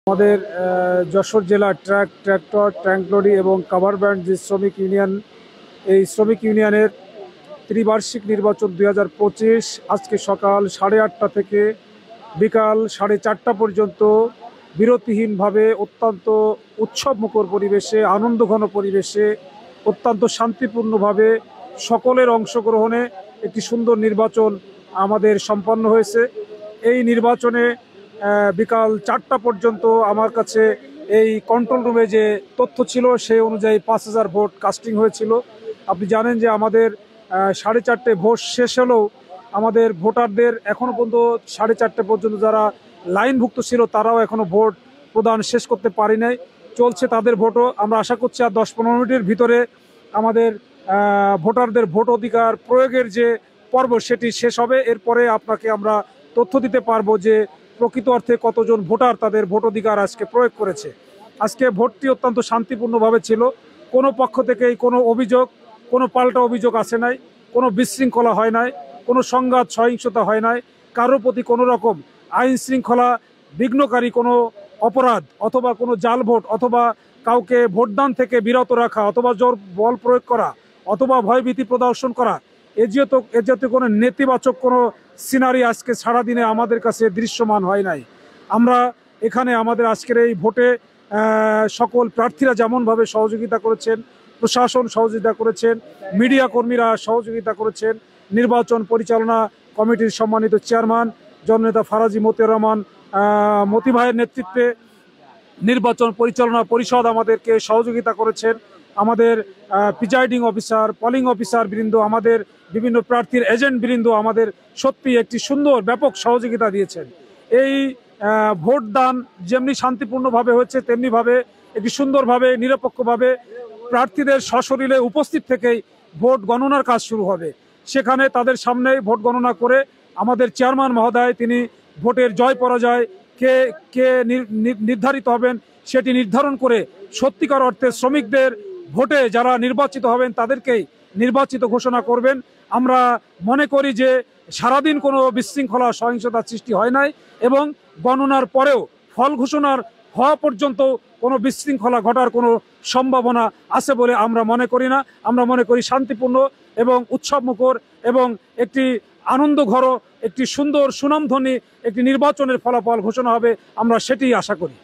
আমাদের যশোর জেলা tractor tank lorry এবং কাভার ব্যান্ড যে শ্রমিক ইউনিয়ন, এই শ্রমিক ইউনিয়নের ত্রিবার্ষিক নির্বাচন 2025 আজকে সকাল 8:30 থেকে বিকাল 4:30 পর্যন্ত বিরতিহীনভাবে অত্যন্ত উৎসবমুখর পরিবেশে, আনন্দঘন পরিবেশে, অত্যন্ত শান্তিপূর্ণভাবে সকলের অংশগ্রহণে একটি সুন্দর নির্বাচন আমাদের সম্পন্ন হয়েছে। এই নির্বাচনে বিকাল 4টা পর্যন্ত আমার কাছে এই কন্ট্রোল রুমে যে তথ্য ছিল সেই অনুযায়ী 5000 ভোট কাস্টিং হয়েছিল। আপনি জানেন যে আমাদের 4:30 ভোট শেষ হলেও আমাদের ভোটারদের এখনও পর্যন্ত 4:30 পর্যন্ত যারা লাইনভুক্ত ছিল তারাও এখনও ভোট প্রদান শেষ করতে পারি নাই, চলছে তাদের ভোটও। আমরা আশা করছি আর 10-15 মিনিটের ভিতরে আমাদের ভোটারদের ভোট অধিকার প্রয়োগের যে পর্ব সেটি শেষ হবে। এরপরে আপনাকে আমরা তথ্য দিতে পারবো যে প্রকৃত অর্থে কতজন ভোটার তাদের ভোট অধিকার আজকে প্রয়োগ করেছে। আজকে ভোটটি অত্যন্ত শান্তিপূর্ণভাবে ছিল। কোনো পক্ষ থেকেই কোনো অভিযোগ, কোনো পাল্টা অভিযোগ আসে নাই, কোনো বিশৃঙ্খলা হয় নাই, কোনো সংঘাত সহিংসতা হয় নাই, কারোর প্রতি কোনো রকম আইন শৃঙ্খলা বিঘ্নকারী কোনো অপরাধ অথবা কোনো জাল ভোট অথবা কাউকে ভোটদান থেকে বিরত রাখা অথবা জোর বল প্রয়োগ করা অথবা ভয়ভীতি প্রদর্শন করা এ জাতীয় কোনো নেতিবাচক কোনো সিনারি আজকে সারাদিনে আমাদের কাছে দৃশ্যমান হয় নাই। আমরা এখানে আমাদের আজকের এই ভোটে সকল প্রার্থীরা যেমনভাবে সহযোগিতা করেছেন, প্রশাসন সহযোগিতা করেছেন, মিডিয়া কর্মীরা সহযোগিতা করেছেন, নির্বাচন পরিচালনা কমিটির সম্মানিত চেয়ারম্যান জননেতা ফারাজি মতিয়ার রহমান মতি ভাইয়ের নেতৃত্বে নির্বাচন পরিচালনা পরিষদ আমাদেরকে সহযোগিতা করেছেন, আমাদের প্রিজাইডিং অফিসার, পোলিং অফিসার বৃন্দ, আমাদের বিভিন্ন প্রার্থীর এজেন্ট বৃন্দ আমাদের সত্যি একটি সুন্দর ব্যাপক সহযোগিতা দিয়েছেন। এই ভোটদান যেমনি শান্তিপূর্ণভাবে হয়েছে তেমনিভাবে একটি সুন্দরভাবে নিরপেক্ষভাবে প্রার্থীদের সশরীরে উপস্থিত থেকেই ভোট গণনার কাজ শুরু হবে। সেখানে তাদের সামনেই ভোট গণনা করে আমাদের চেয়ারম্যান মহোদয় তিনি ভোটের জয় পরাজয় কে কে নির্ধারিত হবেন সেটি নির্ধারণ করে সত্যিকার অর্থে শ্রমিকদের ভোটে যারা নির্বাচিত হবেন তাদেরকেই নির্বাচিত ঘোষণা করবেন। আমরা মনে করি যে সারাদিন কোনো বিশৃঙ্খলা সহিংসতার সৃষ্টি হয় নাই এবং গণনার পরেও ফল ঘোষণার হওয়া পর্যন্ত কোনো বিশৃঙ্খলা ঘটার কোনো সম্ভাবনা আছে বলে আমরা মনে করি না। আমরা মনে করি শান্তিপূর্ণ এবং উৎসবমুখর এবং একটি আনন্দঘর একটি সুন্দর সুনামধ্বনি একটি নির্বাচনের ফলাফল ঘোষণা হবে, আমরা সেটিই আশা করি।